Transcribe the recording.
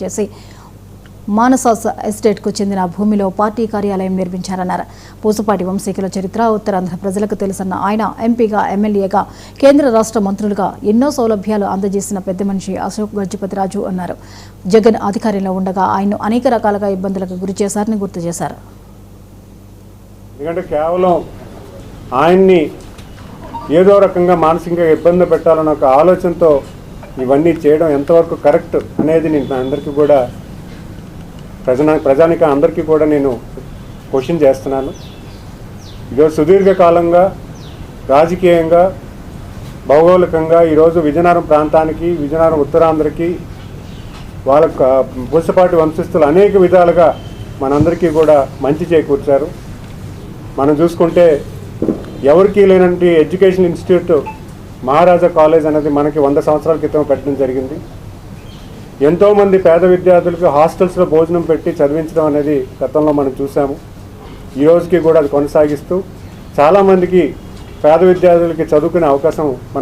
చేసి మానసాస్ ఎస్టేట్కు చెందిన భూమిలో పార్టీ కార్యాలయం నిర్మించారన్నారు. పూసపాటి వంశీకుల చరిత్ర ఉత్తరాంధ్ర ప్రజలకు తెలుసన్న ఆయన ఎంపీగా, ఎమ్మెల్యేగా, కేంద్ర రాష్ట్ర మంత్రులుగా ఎన్నో సౌలభ్యాలు అందజేసిన పెద్ద మనిషి అశోక్ గజపతిరాజు అన్నారు. జగన్ అధికారంలో ఉండగా ఆయన్ను అనేక రకాలుగా ఇబ్బందులకు గురి చేశారని గుర్తు చేశారు. ఎందుకంటే కేవలం ఆయన్ని ఏదో రకంగా మానసికంగా ఇబ్బంది పెట్టాలన్న ఒక ఆలోచనతో ఇవన్నీ చేయడం ఎంతవరకు కరెక్ట్ అనేది నేను అందరికీ కూడా ప్రజానికి అందరికీ కూడా నేను క్వశ్చన్ చేస్తున్నాను. ఈరోజు సుదీర్ఘకాలంగా రాజకీయంగా భౌగోళికంగా ఈరోజు విజయనగరం ప్రాంతానికి, విజయనగరం ఉత్తరాంధ్రకి వాళ్ళ పూసపాటి వంశస్థులు అనేక విధాలుగా మనందరికీ కూడా మంచి చేకూర్చారు. మనం చూసుకుంటే ఎవరికి లేనంటి ఎడ్యుకేషన్ ఇన్స్టిట్యూట్ మహారాజా కాలేజ్ అనేది మనకి 100 సంవత్సరాల క్రితం పెట్టడం జరిగింది. ఎంతోమంది పేద విద్యార్థులకు హాస్టల్స్లో భోజనం పెట్టి చదివించడం అనేది గతంలో మనం చూసాము. ఈ రోజుకి కూడా అది కొనసాగిస్తూ చాలామందికి పేద విద్యార్థులకి చదువుకునే అవకాశం మనం